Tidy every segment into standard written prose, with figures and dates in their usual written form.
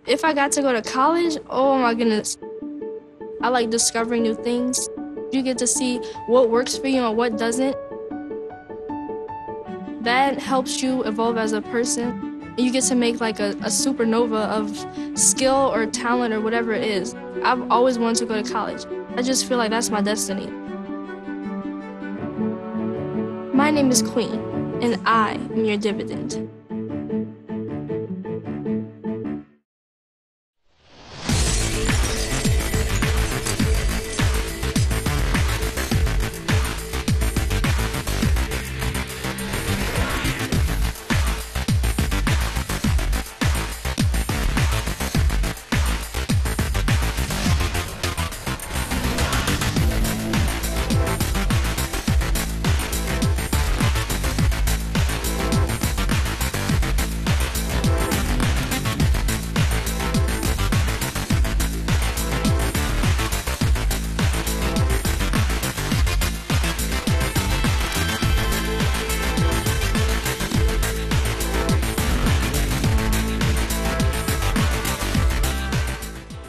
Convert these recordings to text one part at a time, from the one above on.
If I got to go to college, oh my goodness, I like discovering new things. You get to see what works for you and what doesn't. That helps you evolve as a person. You get to make like a supernova of skill or talent or whatever it is. I've always wanted to go to college. I just feel like that's my destiny. My name is Queen, and I am your dividend.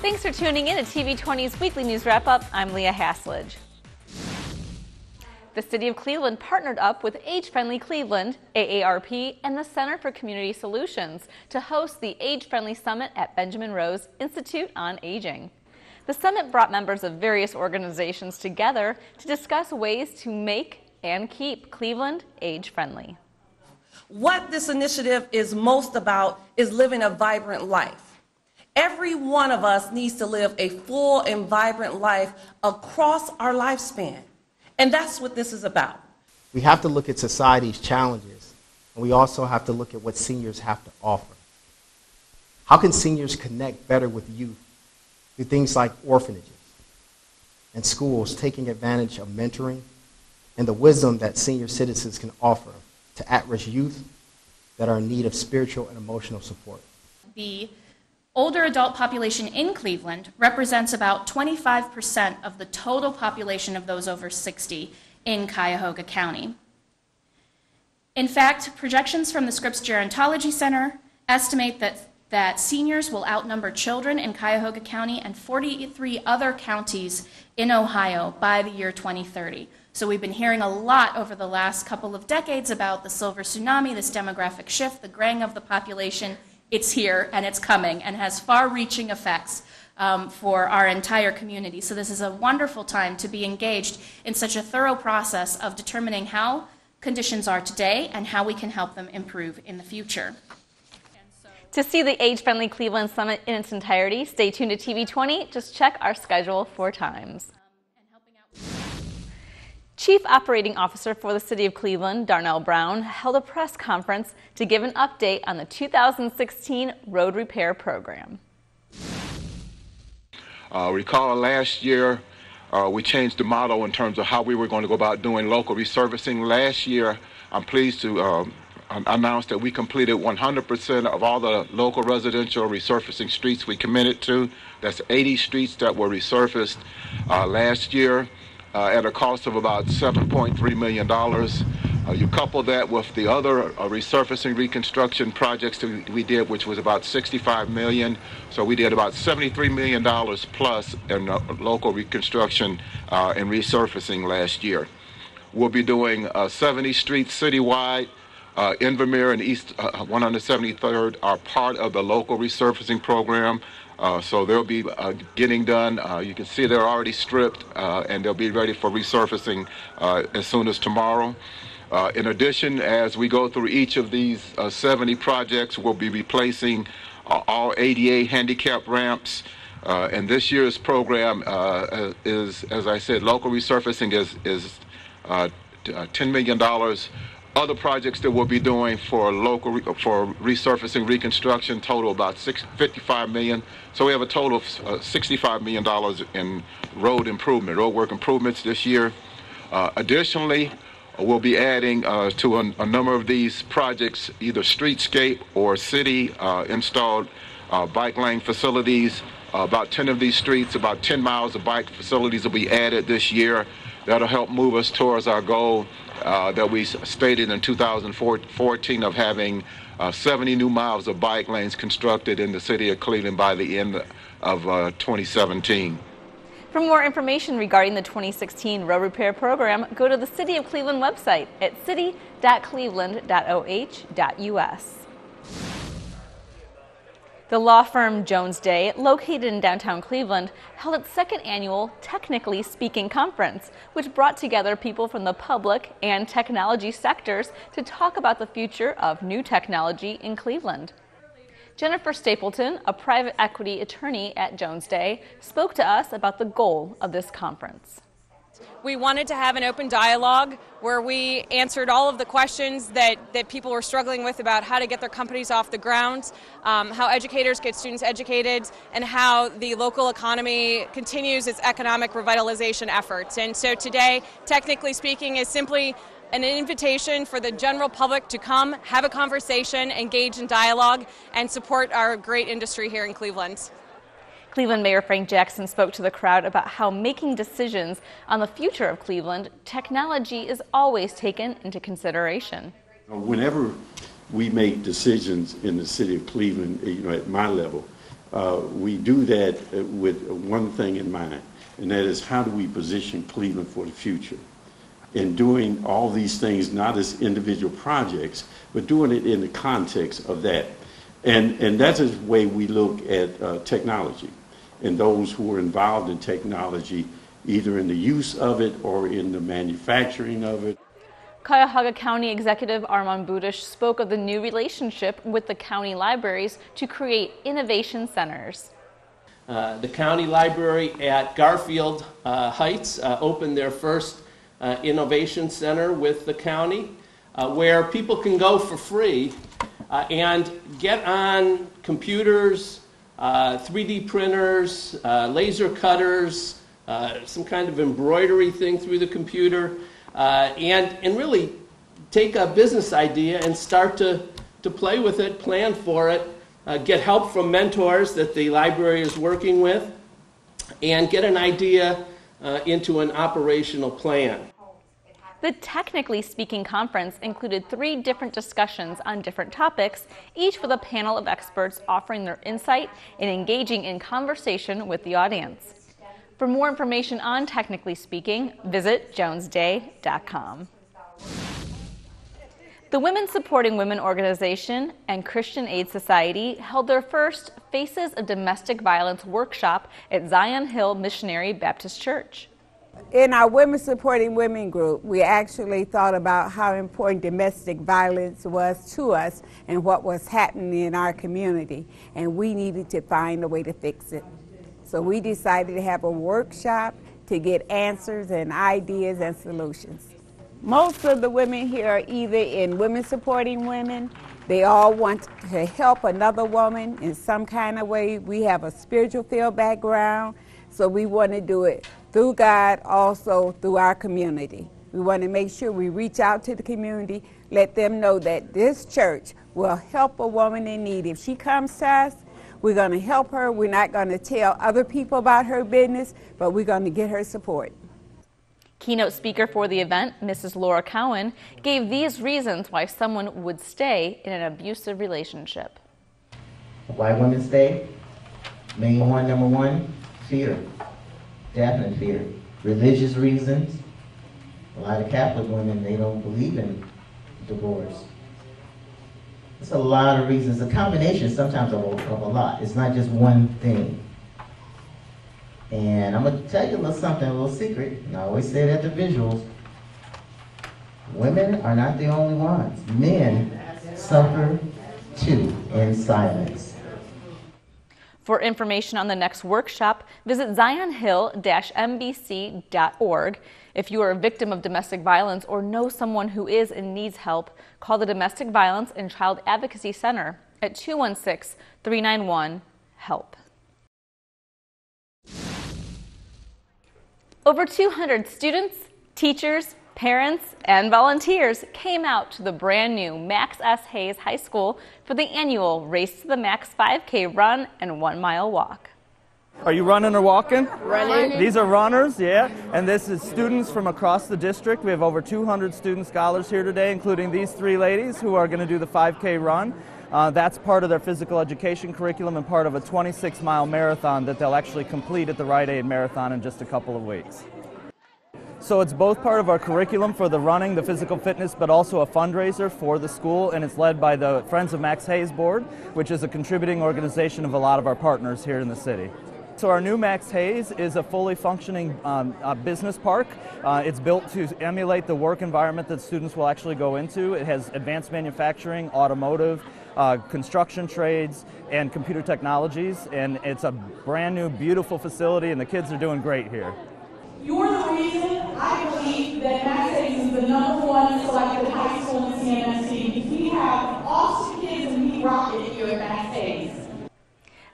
Thanks for tuning in to TV20's Weekly News Wrap-Up. I'm Leah Haslage. The City of Cleveland partnered up with Age Friendly Cleveland, AARP, and the Center for Community Solutions to host the Age Friendly Summit at Benjamin Rose Institute on Aging. The summit brought members of various organizations together to discuss ways to make and keep Cleveland age-friendly. What this initiative is most about is living a vibrant life. Every one of us needs to live a full and vibrant life across our lifespan. And that's what this is about. We have to look at society's challenges, and we also have to look at what seniors have to offer. How can seniors connect better with youth through things like orphanages and schools, taking advantage of mentoring and the wisdom that senior citizens can offer to at-risk youth that are in need of spiritual and emotional support? The older adult population in Cleveland represents about 25% of the total population of those over 60 in Cuyahoga County. In fact, projections from the Scripps Gerontology Center estimate that seniors will outnumber children in Cuyahoga County and 43 other counties in Ohio by the year 2030. So we've been hearing a lot over the last couple of decades about the silver tsunami, this demographic shift, the graying of the population. It's here and it's coming and has far-reaching effects for our entire community. So this is a wonderful time to be engaged in such a thorough process of determining how conditions are today and how we can help them improve in the future. To see the Age Friendly Cleveland Summit in its entirety, stay tuned to TV20. Just check our schedule for times. Chief Operating Officer for the City of Cleveland, Darnell Brown, held a press conference to give an update on the 2016 road repair program. Recall last year we changed the model in terms of how we were going to go about doing local resurfacing. Last year, I'm pleased to announce that we completed 100% of all the local residential resurfacing streets we committed to. That's 80 streets that were resurfaced last year. At a cost of about $7.3 million. You couple that with the other resurfacing reconstruction projects that we did, which was about $65 million. So we did about $73 million plus in local reconstruction and resurfacing last year. We'll be doing 70 streets citywide. Invermere and East 173rd are part of the local resurfacing program. So they'll be getting done. You can see they're already stripped, and they'll be ready for resurfacing as soon as tomorrow. In addition, as we go through each of these 70 projects, we'll be replacing all ADA handicap ramps. And this year's program is, as I said, local resurfacing is $10 million. Other projects that we'll be doing for resurfacing reconstruction total about $55 million. So we have a total of $65 million in road work improvements this year. Additionally, we'll be adding to a number of these projects either streetscape or city installed bike lane facilities About 10 of these streets, about 10 miles of bike facilities will be added this year. That'll help move us towards our goal that we stated in 2014 of having 70 new miles of bike lanes constructed in the city of Cleveland by the end of 2017. For more information regarding the 2016 road repair program, go to the City of Cleveland website at city.cleveland.oh.us. The law firm Jones Day, located in downtown Cleveland, held its second annual Technically Speaking conference, which brought together people from the public and technology sectors to talk about the future of new technology in Cleveland. Jennifer Stapleton, a private equity attorney at Jones Day, spoke to us about the goal of this conference. We wanted to have an open dialogue where we answered all of the questions that people were struggling with about how to get their companies off the ground, how educators get students educated, and how the local economy continues its economic revitalization efforts. And so today, Technically Speaking, is simply an invitation for the general public to come, have a conversation, engage in dialogue, and support our great industry here in Cleveland. Cleveland Mayor Frank Jackson spoke to the crowd about how making decisions on the future of Cleveland, technology is always taken into consideration. Whenever we make decisions in the city of Cleveland, at my level, we do that with one thing in mind, and that is how do we position Cleveland for the future? And doing all these things not as individual projects, but doing it in the context of that. And that's the way we look at technology and those who are involved in technology, either in the use of it or in the manufacturing of it. Cuyahoga County Executive Armand Budish spoke of the new relationship with the county libraries to create innovation centers. The county library at Garfield Heights opened their first innovation center with the county, where people can go for free and get on computers, 3D printers, laser cutters, some kind of embroidery thing through the computer, and really take a business idea and start to play with it, plan for it, get help from mentors that the library is working with, and get an idea into an operational plan. The Technically Speaking conference included 3 different discussions on different topics, each with a panel of experts offering their insight and engaging in conversation with the audience. For more information on Technically Speaking, visit jonesday.com. The Women Supporting Women organization and Christian Aid Society held their first Faces of Domestic Violence workshop at Zion Hill Missionary Baptist Church. In our Women Supporting Women group, we actually thought about how important domestic violence was to us and what was happening in our community, and we needed to find a way to fix it. So we decided to have a workshop to get answers and ideas and solutions. Most of the women here are either in Women Supporting Women. They all want to help another woman in some kind of way. We have a spiritual field background, so we want to do it through God, also through our community. We want to make sure we reach out to the community, let them know that this church will help a woman in need. If she comes to us, we're going to help her. We're not going to tell other people about her business, but we're going to get her support. Keynote speaker for the event, Mrs. Laura Cowan, gave these reasons why someone would stay in an abusive relationship. Why women stay? Main one, number one, fear. Definite fear. Religious reasons. A lot of Catholic women, they don't believe in divorce. It's a lot of reasons. A combination sometimes of a lot. It's not just one thing. And I'm going to tell you a little something, a little secret, and I always say it at the visuals. Women are not the only ones. Men suffer too in silence. For information on the next workshop, visit zionhill-mbc.org. If you are a victim of domestic violence or know someone who is and needs help, call the Domestic Violence and Child Advocacy Center at 216-391-HELP. Over 200 students, teachers, parents, and volunteers came out to the brand new Max S. Hayes High School for the annual Race to the Max 5K run and 1 mile walk. Are you running or walking? Running. These are runners, yeah. And this is students from across the district. We have over 200 student scholars here today, including these three ladies who are going to do the 5K run. That's part of their physical education curriculum and part of a 26-mile marathon that they'll actually complete at the Rite Aid Marathon in just a couple of weeks. So it's both part of our curriculum for the running, the physical fitness, but also a fundraiser for the school, and it's led by the Friends of Max Hayes Board, which is a contributing organization of a lot of our partners here in the city. So our new Max Hayes is a fully functioning business park. It's built to emulate the work environment that students will actually go into. It has advanced manufacturing, automotive, construction trades, and computer technologies, and it's a brand new, beautiful facility, and the kids are doing great here. You're the reason I believe that Max Hayes is the #1 selected high school in CMMC, because we have awesome kids and we rock it here at Max Hayes.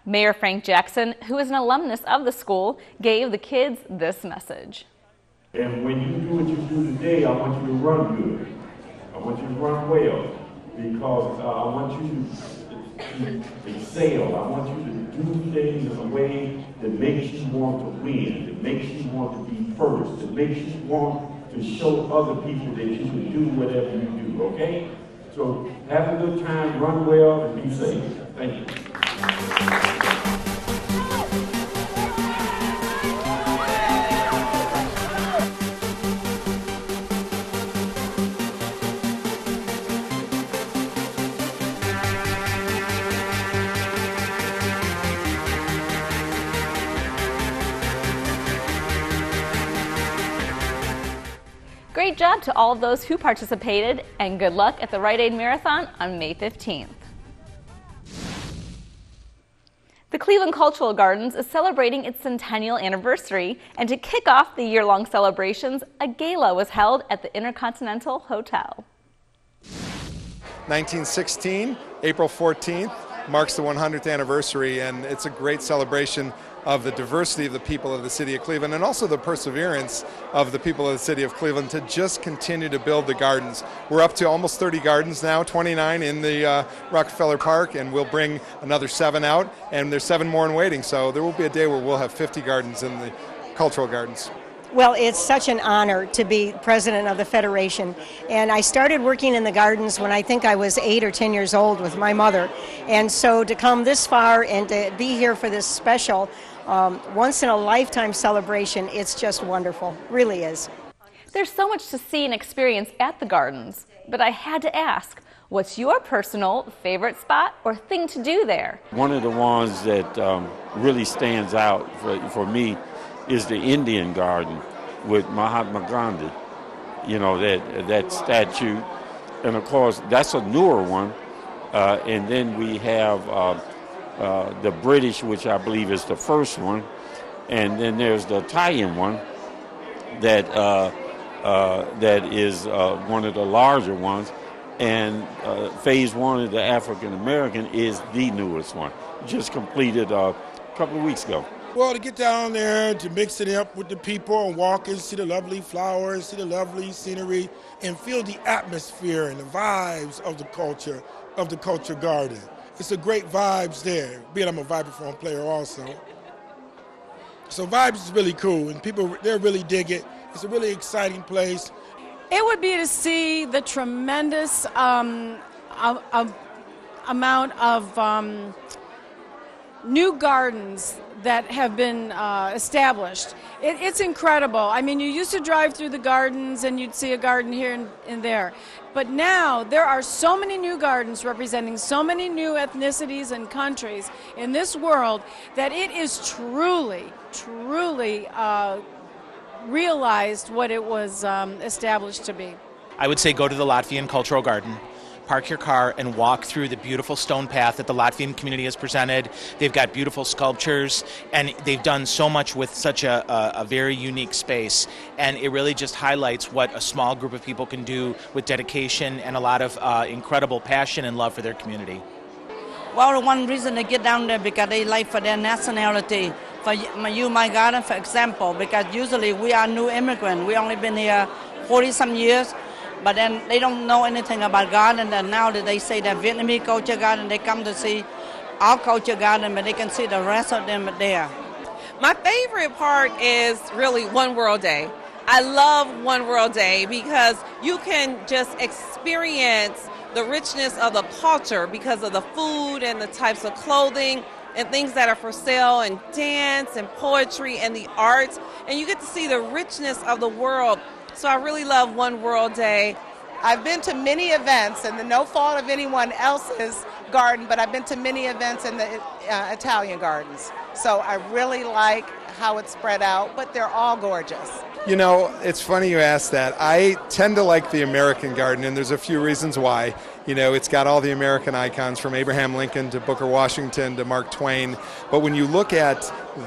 Mayor Frank Jackson, who is an alumnus of the school, gave the kids this message. And when you do what you do today, I want you to run good. I want you to run well, because I want you to excel. I want you to do things in a way that makes you want to win, that makes you want to be first, that makes you want to show other people that you can do whatever you do, okay? So have a good time, run well, and be safe. Thank you. Great job to all of those who participated, and good luck at the Rite Aid Marathon on May 15th. The Cleveland Cultural Gardens is celebrating its centennial anniversary, and to kick off the year-long celebrations, a gala was held at the Intercontinental Hotel. 1916, April 14th, marks the 100th anniversary, and it's a great celebration of the diversity of the people of the city of Cleveland, and also the perseverance of the people of the city of Cleveland to just continue to build the gardens. We're up to almost 30 gardens now, 29 in the Rockefeller Park, and we'll bring another 7 out, and there's 7 more in waiting, so there will be a day where we'll have 50 gardens in the cultural gardens. Well, it's such an honor to be president of the Federation, and I started working in the gardens when I think I was 8 or 10 years old with my mother, and so to come this far and to be here for this special once-in-a-lifetime celebration, it's just wonderful, really is. There's so much to see and experience at the gardens, but I had to ask, what's your personal favorite spot or thing to do there? One of the ones that really stands out for me is the Indian Garden with Mahatma Gandhi. You know, that statue, and of course that's a newer one. And then we have the British, which I believe is the first one, and then there's the Italian one that is one of the larger ones, and phase 1 of the African American is the newest one, just completed a couple of weeks ago. Well, to get down there, to mix it up with the people and walk and see the lovely flowers, see the lovely scenery, and feel the atmosphere and the vibes of the culture garden. It's a great vibes there, being I'm a vibraphone player also. So vibes is really cool, and people, they really dig it. It's a really exciting place. It would be to see the tremendous amount of new gardens that have been established. It's incredible. I mean, you used to drive through the gardens and you'd see a garden here and there. But now there are so many new gardens representing so many new ethnicities and countries in this world that it is truly realized what it was established to be. I would say go to the Latvian Cultural Garden. Park your car and walk through the beautiful stone path that the Latvian community has presented. They've got beautiful sculptures, and they've done so much with such a very unique space. And it really just highlights what a small group of people can do with dedication and a lot of incredible passion and love for their community. Well, one reason they get down there because they like for their nationality. For you, my garden, for example, because usually we are new immigrants. We only been here 40-some years. But then they don't know anything about garden, and now that they say that Vietnamese culture garden, they come to see our culture garden, but they can see the rest of them there. My favorite part is really One World Day. I love One World Day because you can just experience the richness of the culture because of the food and the types of clothing and things that are for sale, and dance and poetry and the arts, and you get to see the richness of the world. So I really love One World Day. I've been to many events, and no fault of anyone else's garden, but I've been to many events in the Italian gardens. So I really like how it's spread out, but they're all gorgeous. You know, it's funny you ask that. I tend to like the American garden, and there's a few reasons why. You know, it's got all the American icons from Abraham Lincoln to Booker Washington to Mark Twain. But when you look at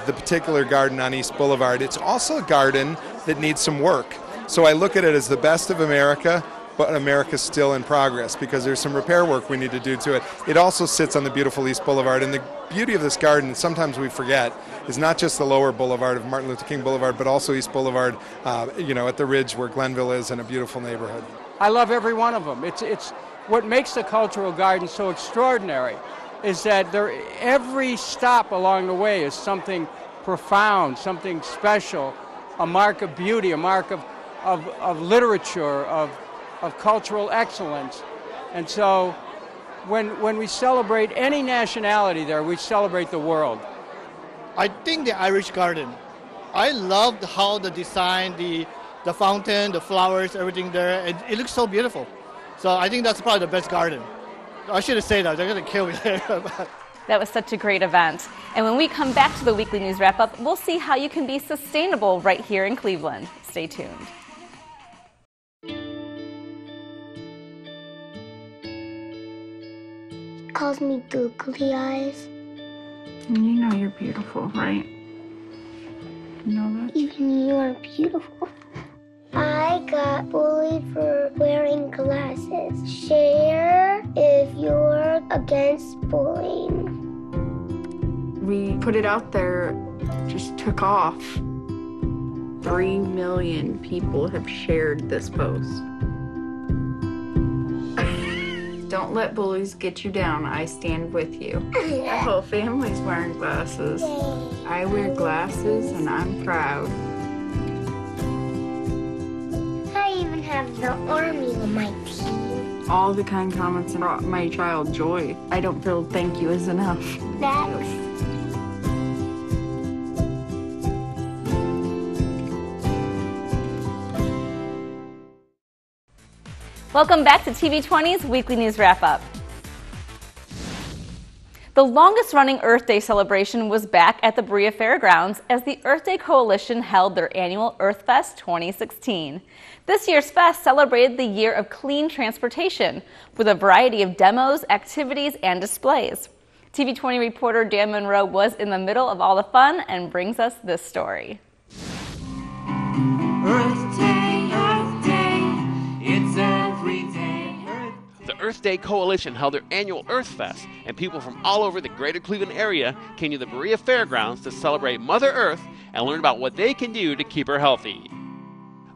the particular garden on East Boulevard, it's also a garden that needs some work. So I look at it as the best of America, but America's still in progress because there's some repair work we need to do to it. It also sits on the beautiful East Boulevard, and the beauty of this garden, sometimes we forget, is not just the lower boulevard of Martin Luther King Boulevard, but also East Boulevard, at the ridge where Glenville is, in a beautiful neighborhood. I love every one of them. It's what makes the cultural garden so extraordinary is that every stop along the way is something profound, something special, a mark of beauty, a mark of literature, of cultural excellence. And so when we celebrate any nationality there, we celebrate the world. I think the Irish garden, I loved how the design, the fountain, the flowers, everything there, it looks so beautiful. So I think that's probably the best garden. I shouldn't say that, they're going to kill me there. That was such a great event. And when we come back to the Weekly News Wrap-Up, we'll see how you can be sustainable right here in Cleveland. Stay tuned. Calls me googly eyes. You know you're beautiful, right? You know that? Even you are beautiful. I got bullied for wearing glasses. Share if you're against bullying. We put it out there, just took off. 3 million people have shared this post. Don't let bullies get you down. I stand with you. Our whole family's wearing glasses. I wear glasses and I'm proud. I even have the army on my team. All the kind comments brought my child joy. I don't feel thank you is enough. Thanks. Welcome back to TV20's Weekly News Wrap-Up. The longest-running Earth Day celebration was back at the Berea Fairgrounds as the Earth Day Coalition held their annual Earth Fest 2016. This year's fest celebrated the year of clean transportation with a variety of demos, activities, and displays. TV20 reporter Dan Monroe was in the middle of all the fun and brings us this story. Earth Day, it's every day. The Earth Day Coalition held their annual Earth Fest, and people from all over the greater Cleveland area came to the Berea Fairgrounds to celebrate Mother Earth and learn about what they can do to keep her healthy.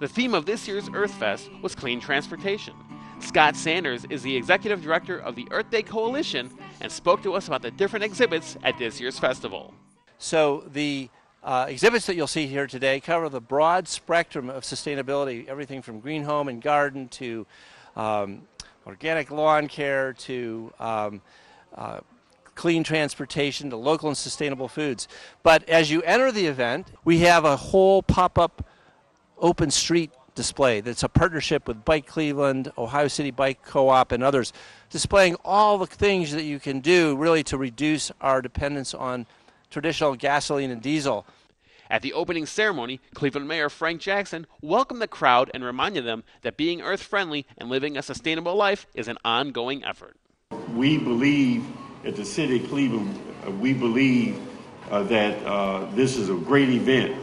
The theme of this year's Earth Fest was clean transportation. Scott Sanders is the executive director of the Earth Day Coalition and spoke to us about the different exhibits at this year's festival. So the exhibits that you'll see here today cover the broad spectrum of sustainability, everything from green home and garden to organic lawn care to clean transportation to local and sustainable foods. But as you enter the event, we have a whole pop-up open street display that's a partnership with Bike Cleveland, Ohio City Bike Co-op, and others, displaying all the things that you can do really to reduce our dependence on traditional gasoline and diesel. At the opening ceremony, Cleveland Mayor Frank Jackson welcomed the crowd and reminded them that being earth-friendly and living a sustainable life is an ongoing effort. We believe at the City of Cleveland, we believe that this is a great event,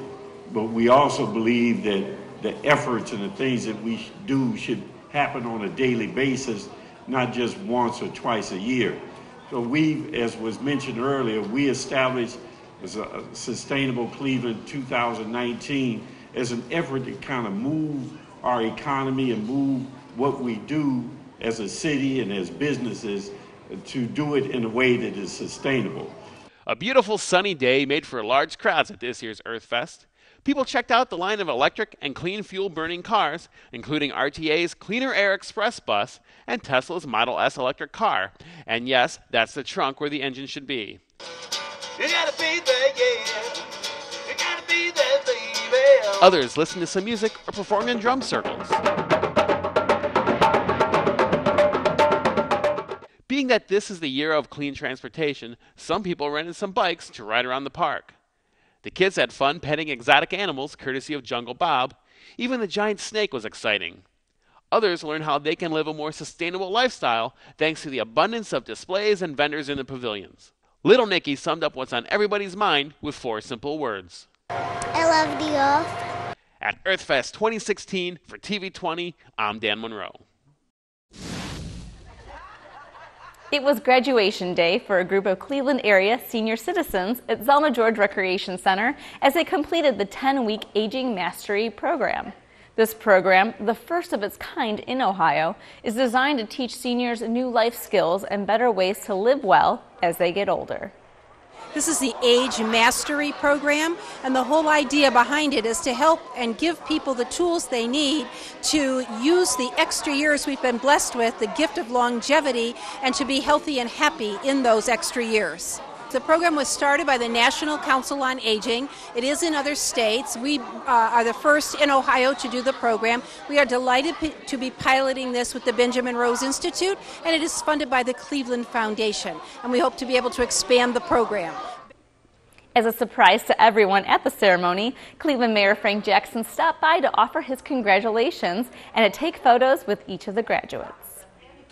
but we also believe that the efforts and the things that we do should happen on a daily basis, not just once or twice a year. So we, as was mentioned earlier, we established a Sustainable Cleveland 2019 as an effort to kind of move our economy and move what we do as a city and as businesses to do it in a way that is sustainable. A beautiful sunny day made for large crowds at this year's Earth Fest. People checked out the line of electric and clean fuel burning cars, including RTA's Cleaner Air Express bus and Tesla's Model S electric car. And yes, that's the trunk where the engine should be. You gotta be there, yeah. You gotta be there, baby. Others listened to some music or performed in drum circles. Being that this is the year of clean transportation, some people rented some bikes to ride around the park. The kids had fun petting exotic animals courtesy of Jungle Bob. Even the giant snake was exciting. Others learned how they can live a more sustainable lifestyle thanks to the abundance of displays and vendors in the pavilions. Little Nicky summed up what's on everybody's mind with 4 simple words. I love the earth. At EarthFest 2016 for TV20, I'm Dan Monroe. It was graduation day for a group of Cleveland area senior citizens at Zelma George Recreation Center as they completed the 10-week Aging Mastery program. This program, the first of its kind in Ohio, is designed to teach seniors new life skills and better ways to live well as they get older. This is the Age Mastery program, and the whole idea behind it is to help and give people the tools they need to use the extra years we've been blessed with, the gift of longevity, and to be healthy and happy in those extra years. The program was started by the National Council on Aging. It is in other states. We are the first in Ohio to do the program. We are delighted to be piloting this with the Benjamin Rose Institute, and it is funded by the Cleveland Foundation. And we hope to be able to expand the program. As a surprise to everyone at the ceremony, Cleveland Mayor Frank Jackson stopped by to offer his congratulations and to take photos with each of the graduates.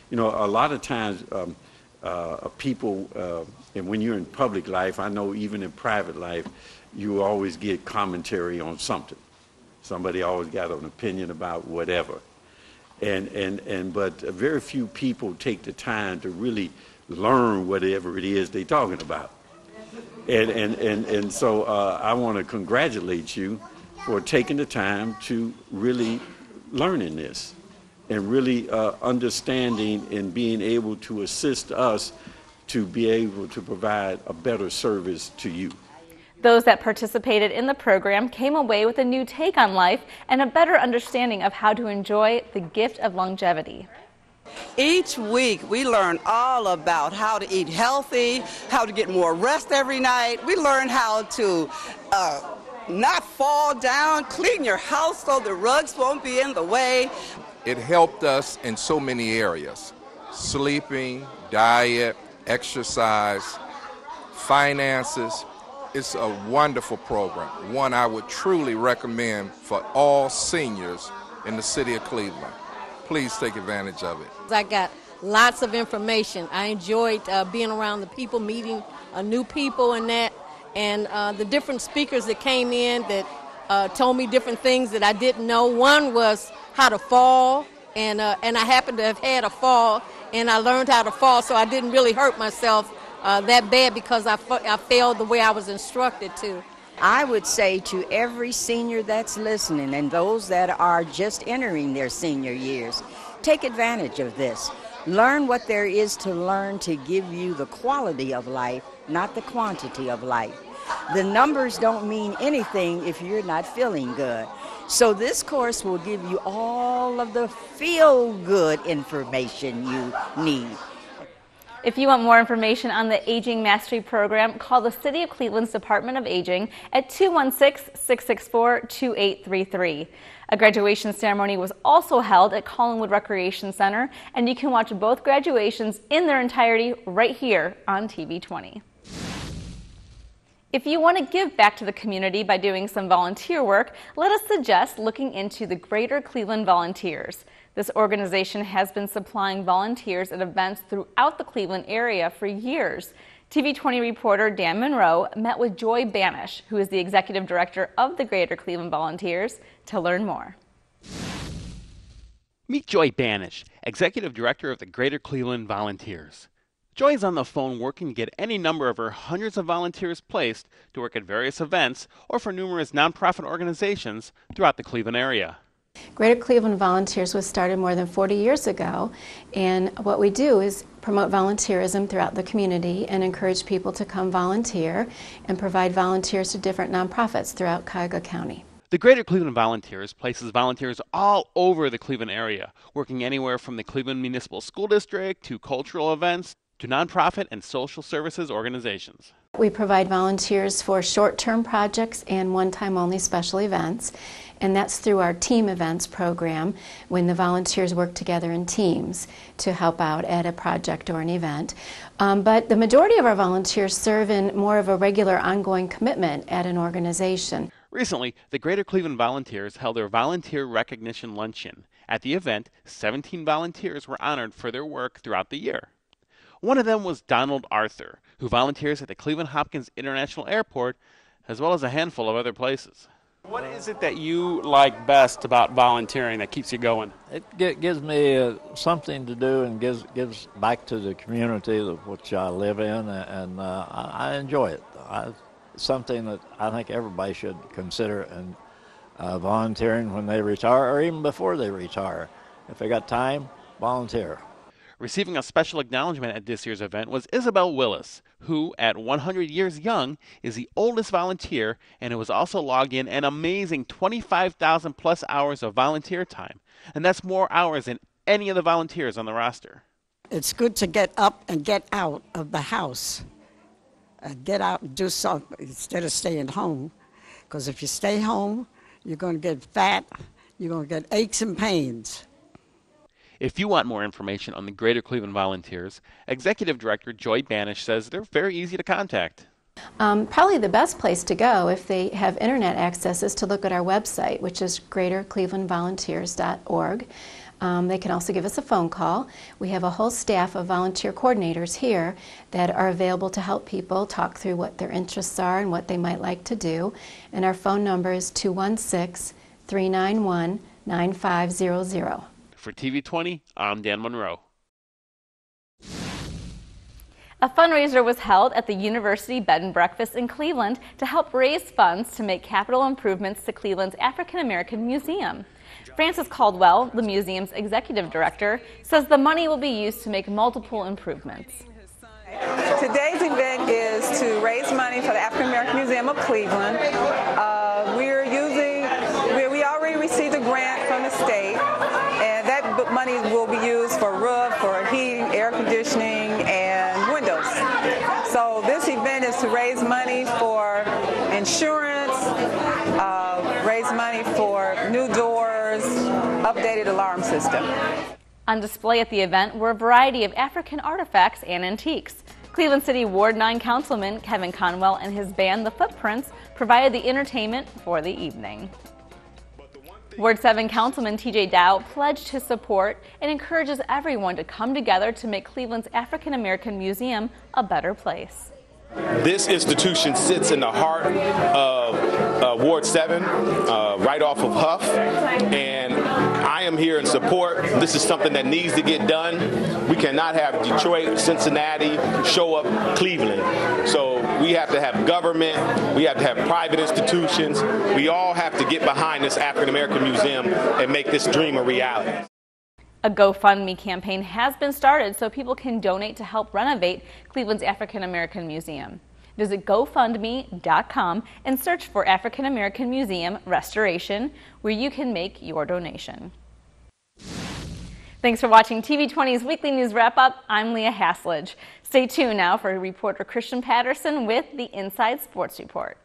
You know, a lot of times people, and when you're in public life, I know even in private life, you always get commentary on something. Somebody always got an opinion about whatever. But very few people take the time to really learn whatever it is they're talking about. And so I want to congratulate you for taking the time to really learning this and really understanding and being able to assist us to be able to provide a better service to you. Those that participated in the program came away with a new take on life and a better understanding of how to enjoy the gift of longevity. Each week we learn all about how to eat healthy, how to get more rest every night. We learn how to not fall down, clean your house so the rugs won't be in the way. It helped us in so many areas: sleeping, diet, exercise, finances. It's a wonderful program, one I would truly recommend for all seniors in the city of Cleveland. Please take advantage of it. I got lots of information. I enjoyed being around the people, meeting new people and that, and the different speakers that came in that told me different things that I didn't know. One was how to fall, and I happened to have had a fall, and I learned how to fall, so I didn't really hurt myself that bad because I failed the way I was instructed to. I would say to every senior that's listening and those that are just entering their senior years, take advantage of this. Learn what there is to learn to give you the quality of life, not the quantity of life. The numbers don't mean anything if you're not feeling good. So this course will give you all of the feel-good information you need. If you want more information on the Aging Mastery Program, call the City of Cleveland's Department of Aging at 216-664-2833. A graduation ceremony was also held at Collinwood Recreation Center, and you can watch both graduations in their entirety right here on TV20. If you want to give back to the community by doing some volunteer work, let us suggest looking into the Greater Cleveland Volunteers. This organization has been supplying volunteers at events throughout the Cleveland area for years. TV20 reporter Dan Monroe met with Joy Banish, who is the executive director of the Greater Cleveland Volunteers, to learn more. Meet Joy Banish, executive director of the Greater Cleveland Volunteers. Joy is on the phone working to get any number of her hundreds of volunteers placed to work at various events or for numerous nonprofit organizations throughout the Cleveland area. Greater Cleveland Volunteers was started more than 40 years ago, and what we do is promote volunteerism throughout the community and encourage people to come volunteer and provide volunteers to different nonprofits throughout Cuyahoga County. The Greater Cleveland Volunteers places volunteers all over the Cleveland area, working anywhere from the Cleveland Municipal School District to cultural events to nonprofit and social services organizations. We provide volunteers for short-term projects and one-time only special events, and that's through our team events program when the volunteers work together in teams to help out at a project or an event. But the majority of our volunteers serve in more of a regular ongoing commitment at an organization. Recently, the Greater Cleveland Volunteers held their Volunteer Recognition Luncheon. At the event, 17 volunteers were honored for their work throughout the year. One of them was Donald Arthur, who volunteers at the Cleveland Hopkins International Airport, as well as a handful of other places. What is it that you like best about volunteering that keeps you going? It gives me something to do and gives back to the community which I live in, and I enjoy it. It's something that I think everybody should consider, and volunteering when they retire or even before they retire. If they got time, volunteer. Receiving a special acknowledgement at this year's event was Isabel Willis, who, at 100 years young, is the oldest volunteer and who has also logged in an amazing 25,000 plus hours of volunteer time. And that's more hours than any of the volunteers on the roster. It's good to get up and get out of the house. Get out and do something instead of staying home. Because if you stay home, you're going to get fat, you're going to get aches and pains. If you want more information on the Greater Cleveland Volunteers, Executive Director Joy Banish says they're very easy to contact. Probably the best place to go if they have internet access is to look at our website, which is greaterclevelandvolunteers.org. They can also give us a phone call. We have a whole staff of volunteer coordinators here that are available to help people talk through what their interests are and what they might like to do. And our phone number is 216-391-9500. For TV20, I'm Dan Monroe. A fundraiser was held at the University Bed and Breakfast in Cleveland to help raise funds to make capital improvements to Cleveland's African American Museum. Francis Caldwell, the museum's executive director, says the money will be used to make multiple improvements. Today's event is to raise money for the African American Museum of Cleveland. We already received a grant from the state, and that money will be used for roof, for heating, air conditioning, and windows. So this event is to raise money for insurance, raise money for new doors, updated alarm system. On display at the event were a variety of African artifacts and antiques. Cleveland City Ward 9 Councilman Kevin Conwell and his band, The Footprints, provided the entertainment for the evening. Ward 7 Councilman TJ Dow pledged his support and encourages everyone to come together to make Cleveland's African American Museum a better place. This institution sits in the heart of Ward 7, right off of Huff, and I am here in support. This is something that needs to get done. We cannot have Detroit, Cincinnati show up Cleveland. So we have to have government, we have to have private institutions. We all have to get behind this African American Museum and make this dream a reality. A GoFundMe campaign has been started so people can donate to help renovate Cleveland's African American Museum. Visit GoFundMe.com and search for African American Museum Restoration, where you can make your donation. Thanks for watching TV20's Weekly News Wrap-Up. I'm Leah Haslage. Stay tuned now for reporter Christian Patterson with the Inside Sports Report.